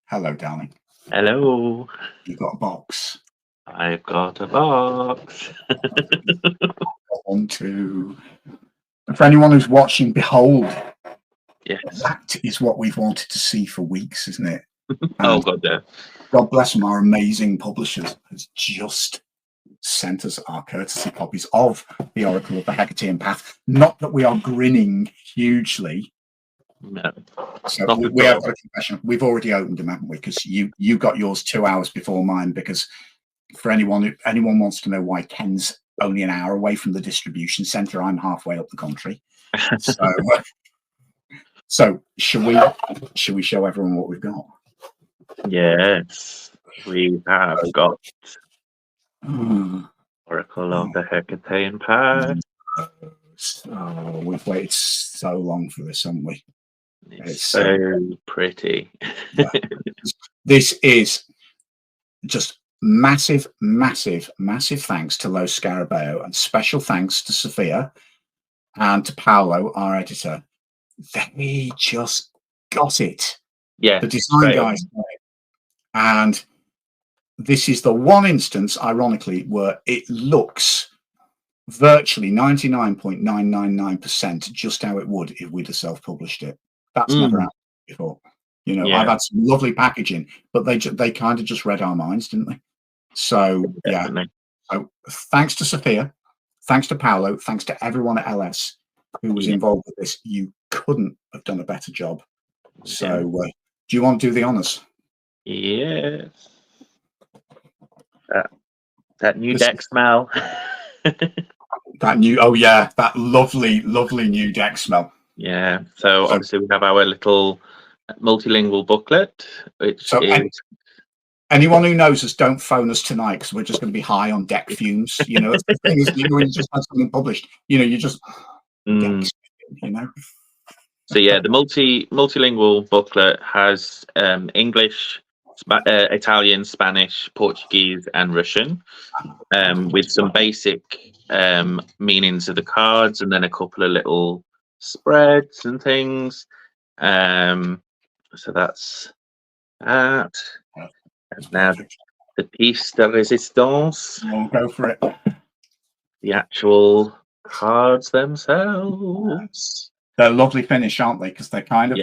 Hello, darling. Hello. You've got a box. I've got a box. On to. For anyone who's watching, behold, Yes. that is what we've wanted to see for weeks, isn't it? Oh, God, yeah. God bless them, our amazing publishers has just sent us our courtesy copies of the Oracle of the Hekatean Path. Not that we are grinning hugely. No. So we have got a confession. We've already opened them, haven't we? Because you got yours 2 hours before mine. Because for anyone wants to know why Ken's only an hour away from the distribution centre, I'm halfway up the country. So shall we show everyone what we've got? Yes, we have got Oracle of the Hekatean Path. Oh, we've waited so long for this, haven't we? It's so pretty. Yeah. This is just massive thanks to Lo Scarabeo, and special thanks to Sophia and to Paolo, our editor. They just got it. Yeah, the design guys got it. And this is the one instance, ironically, where it looks virtually 99.999% just how it would if we'd have self-published it. That's never happened before. You know, I've had some lovely packaging, but they kind of just read our minds, didn't they? So definitely. Yeah. So thanks to Sophia, thanks to Paolo, thanks to everyone at LS who was involved with this. You couldn't have done a better job. So do you want to do the honors? Yes. That new deck smell. That lovely new deck smell. Yeah. So obviously we have our little multilingual booklet, which is. Anyone who knows us, don't phone us tonight because we're just going to be high on deck fumes. You know, it's the thing is, when you just have something published, you know, you just you know. So yeah, the multilingual booklet has English, Italian, Spanish, Portuguese, and Russian, with some basic meanings of the cards, and then a couple of little spreads and things. So that's that. And now the piece de résistance. We'll go for it. The actual cards themselves. They're a lovely finish, aren't they? Because they're kind of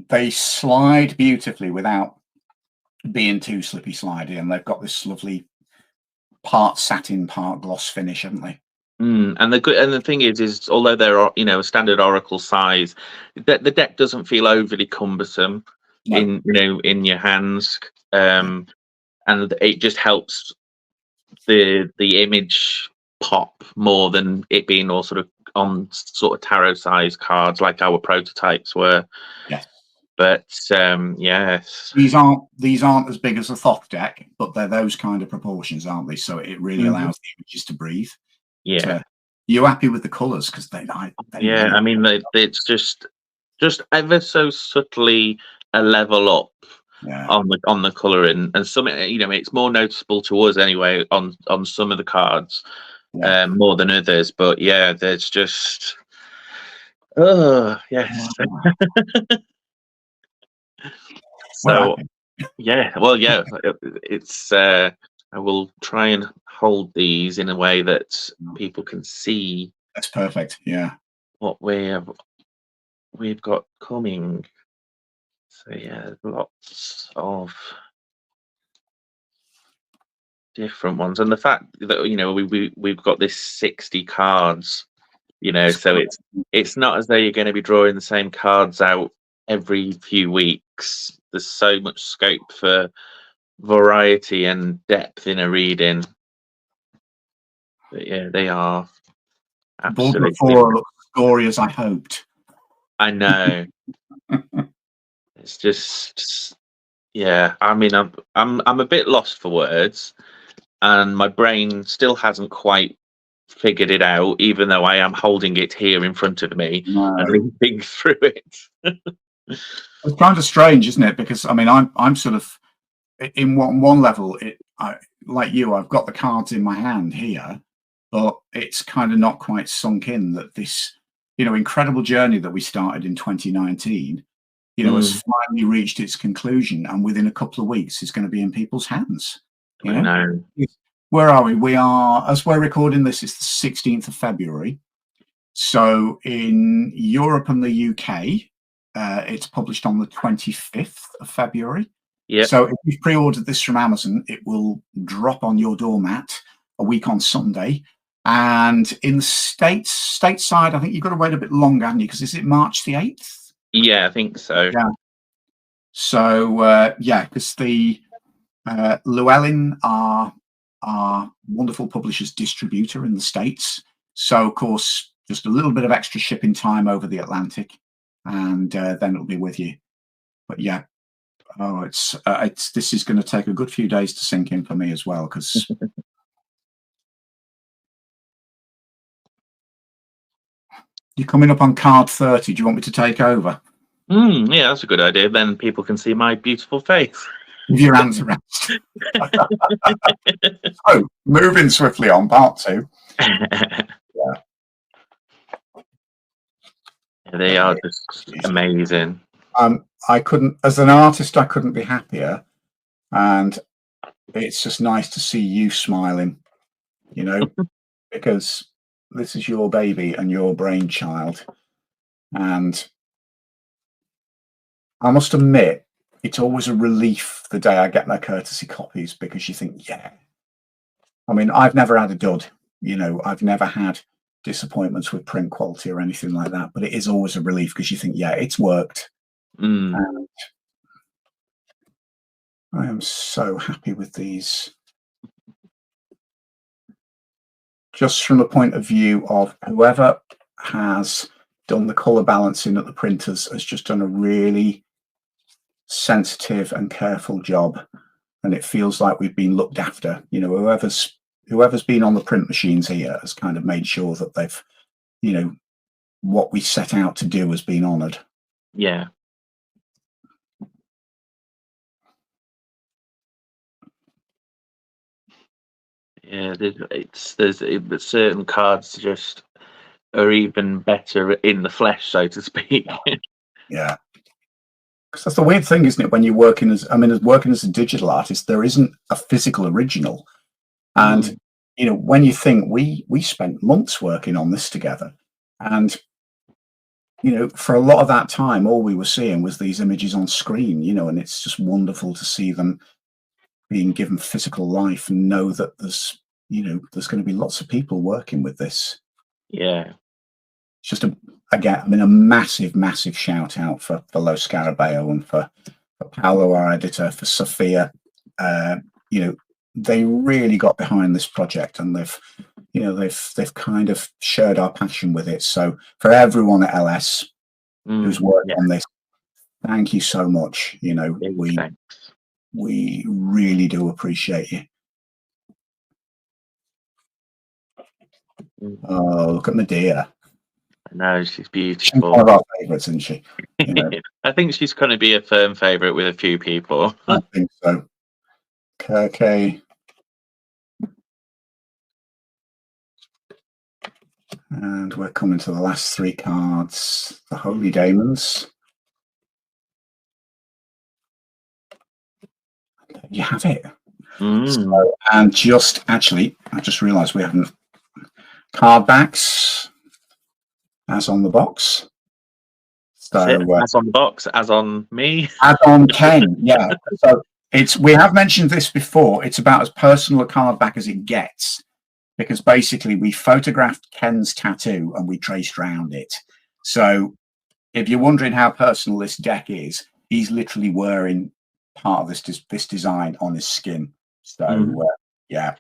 they slide beautifully without being too slippy slidey, and they've got this lovely part satin, part gloss finish, haven't they? And the thing is although they're a standard Oracle size, the deck doesn't feel overly cumbersome in your hands, and it just helps the image pop more than it being all sort of on sort of tarot size cards like our prototypes were. Yes. But yes, these aren't as big as a Thoth deck, but they're those kind of proportions, aren't they? So it really allows the images to breathe. Yeah. You happy with the colours? Because they yeah, I mean, it's just ever so subtly a level up on the colouring, and some, it's more noticeable to us anyway on some of the cards more than others. But yeah, there's just yes. So it's I will try and hold these in a way that people can see. That's perfect. Yeah. What we've got coming. So yeah, lots of different ones, and the fact that we've got this 60 cards, so it's not as though you're going to be drawing the same cards out every few weeks. There's so much scope for variety and depth in a reading. But yeah, they are absolutely gory as I hoped. I know. It's just I mean, I'm a bit lost for words, and my brain still hasn't quite figured it out, even though I am holding it here in front of me and reading through it. It's kind of strange, isn't it? Because I mean, I'm sort of in one level, like you, I've got the cards in my hand here, but it's kind of not quite sunk in that this, incredible journey that we started in 2019 has finally reached its conclusion, and within a couple of weeks, it's going to be in people's hands. I know. Where are we? We are, as we're recording this, it's the 16th of February. So in Europe and the UK, it's published on the 25th of February. Yeah. So if you've pre-ordered this from Amazon, it will drop on your doormat a week on Sunday. And in the stateside, I think you've got to wait a bit longer, haven't you? Because is it March the 8th? Yeah, I think so. Yeah. So because the Llewellyn are wonderful publishers distributor in the States. So of course, just a little bit of extra shipping time over the Atlantic, and then it'll be with you. But yeah, this is going to take a good few days to sink in for me as well, because you're coming up on card 30. Do you want me to take over? Yeah, that's a good idea. Then people can see my beautiful face. With your hands around. So, moving swiftly on, part 2. They are just amazing. I couldn't, as an artist, I couldn't be happier, and it's just nice to see you smiling, because this is your baby and your brainchild, and I must admit, it's always a relief the day I get my courtesy copies, because you think, yeah, I mean, I've never had a dud, I've never had disappointments with print quality or anything like that, but it is always a relief, because you think, yeah, it's worked. And I am so happy with these. Just from the point of view of whoever has done the color balancing at the printers has just done a really sensitive and careful job, and it feels like we've been looked after. Whoever's been on the print machines here has kind of made sure that they've, what we set out to do has been honored. Yeah. Yeah, there's certain cards just are even better in the flesh, so to speak. Yeah, because that's the weird thing, isn't it? When you're working as a digital artist, there isn't a physical original, and when you think we spent months working on this together, and for a lot of that time, all we were seeing was these images on screen, and it's just wonderful to see them being given physical life and know that there's going to be lots of people working with this. Yeah. It's just a massive shout out for Lo Scarabeo and for Paolo, our editor, for Sophia. They really got behind this project, and they've kind of shared our passion with it. So for everyone at LS who's worked on this, thank you so much. We really do appreciate you. Oh, look at Medea. I know, she's beautiful. She's one of our favourites, isn't she? I think she's going to be a firm favourite with a few people. I think so. Okay. And we're coming to the last 3 cards. The Holy Daemons. There you have it. So, and I just realised we haven't card backs as on the box. So as on the box, as on me, as on Ken. Yeah. So we have mentioned this before. It's about as personal a card back as it gets, because basically we photographed Ken's tattoo and we traced around it. So if you're wondering how personal this deck is, he's literally wearing part of this design on his skin. So yeah.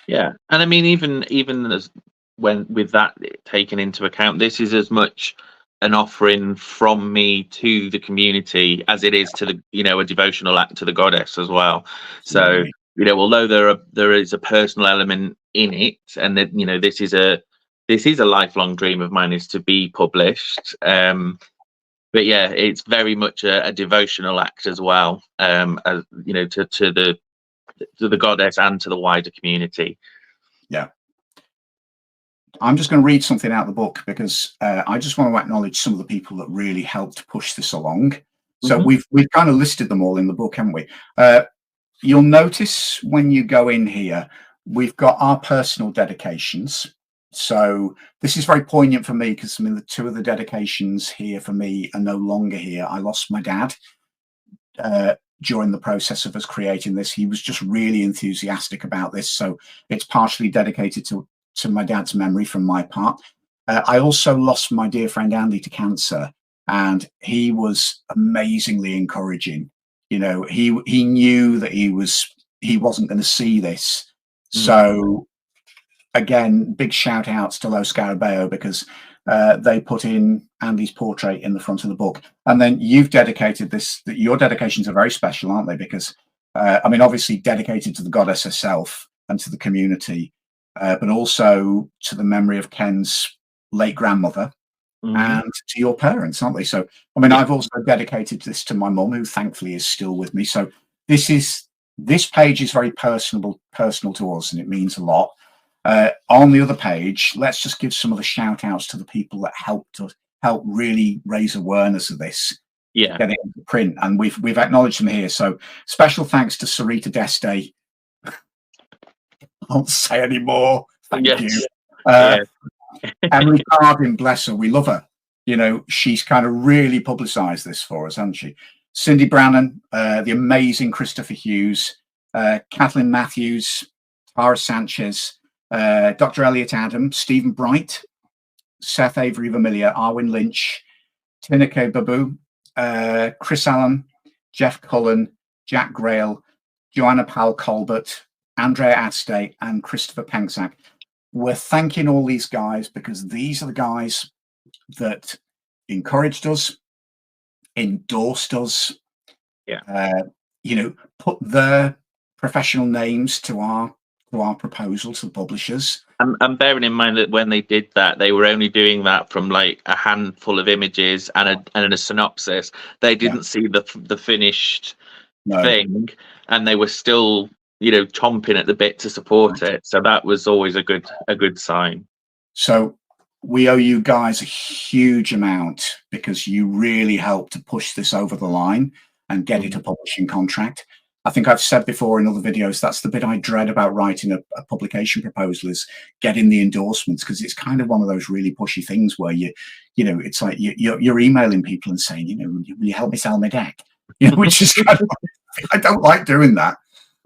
And I mean, even as when with that taken into account, this is as much an offering from me to the community as it is to the a devotional act to the goddess as well. So although there is a personal element in it, and that this is a lifelong dream of mine, is to be published. But yeah, it's very much a devotional act as well, as to the goddess and to the wider community. Yeah. I'm just going to read something out of the book, because I just want to acknowledge some of the people that really helped push this along. So we've kind of listed them all in the book, haven't we? You'll notice when you go in here, we've got our personal dedications. So this is very poignant for me because I mean the two of the dedications here for me are no longer here. I lost my dad during the process of us creating this. He was just really enthusiastic about this, so it's partially dedicated to my dad's memory from my part. I also lost my dear friend Andy to cancer, and he was amazingly encouraging. You know, he knew that he wasn't going to see this. So again, big shout outs to Lo Scarabeo because they put in Andy's portrait in the front of the book. And then you've dedicated this, that your dedications are very special, aren't they? Because I mean, obviously dedicated to the goddess herself and to the community, but also to the memory of Ken's late grandmother and to your parents, aren't they? So, I mean, I've also dedicated this to my mum, who thankfully is still with me. So this page is very personal to us, and it means a lot. On the other page, let's just give some of the shout outs to the people that help really raise awareness of this. Yeah, get it into print, and we've acknowledged them here. So special thanks to Sarita Deste. I won't say any more. Thank you. Emily Cardin, bless her, we love her. You know, she's kind of really publicised this for us, hasn't she? Cindy Brannan, the amazing Christopher Hughes, Kathleen Matthews, Tara Sanchez, Dr. Elliot Adam, Stephen Bright, Seth Avery Vermilia, Arwin Lynch, Tineke Babu, Chris Allen, Jeff Cullen, Jack Grail, Joanna Powell Colbert, Andrea Aste, and Christopher Penksack. We're thanking all these guys because these are the guys that encouraged us, endorsed us, you know, put their professional names to our proposal to the publishers. And bearing in mind that when they did that, they were only doing that from like a handful of images and a synopsis. They didn't see the finished thing, and they were still, you know, chomping at the bit to support it. So that was always a good sign. So we owe you guys a huge amount because you really helped to push this over the line and get it a publishing contract. I think I've said before in other videos, that's the bit I dread about writing a publication proposal, is getting the endorsements, because it's kind of one of those really pushy things where you know, it's like you're emailing people and saying, you know, will you help me sell my deck? You know, which is kind of, I don't like doing that.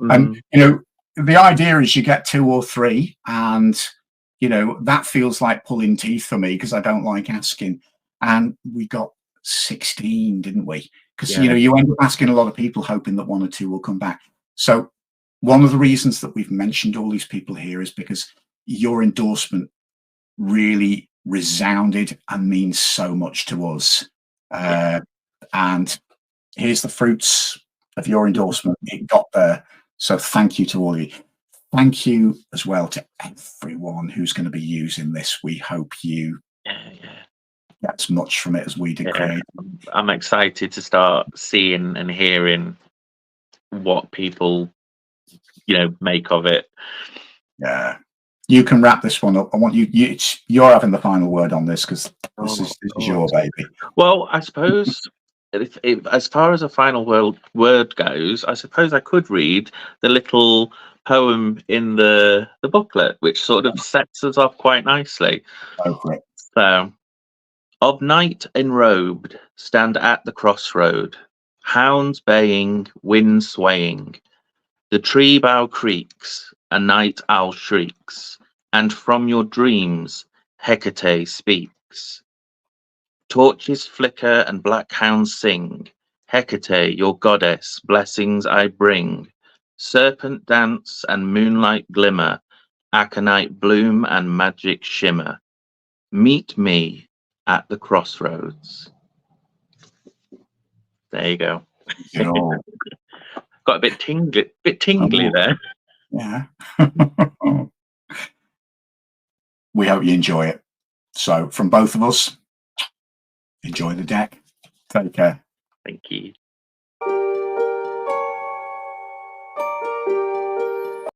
And you know, the idea is you get 2 or 3, and you know, that feels like pulling teeth for me because I don't like asking. And we got 16, didn't we? Because you know, you end up asking a lot of people hoping that 1 or 2 will come back. So one of the reasons that we've mentioned all these people here is because your endorsement really resounded and means so much to us. And here's the fruits of your endorsement. It got there. So thank you to all of you. Thank you as well to everyone who's going to be using this. We hope you get as much from it as we did create. I'm excited to start seeing and hearing what people, you know, make of it. Yeah, you can wrap this one up. I want you're having the final word on this, because this is your baby. Well, I suppose if as far as a final word goes, I suppose I could read the little poem in the booklet, which sort of sets us off quite nicely. Go for it. So, of night enrobed, stand at the crossroad, hounds baying, wind swaying. The tree bough creaks, a night owl shrieks, and from your dreams Hekate speaks. Torches flicker and black hounds sing. Hekate, your goddess, blessings I bring. Serpent dance and moonlight glimmer, aconite bloom and magic shimmer. Meet me at the crossroads. There you go. Got a bit tingly there. Yeah. We hope you enjoy it. So from both of us, enjoy the deck. Take care. Thank you.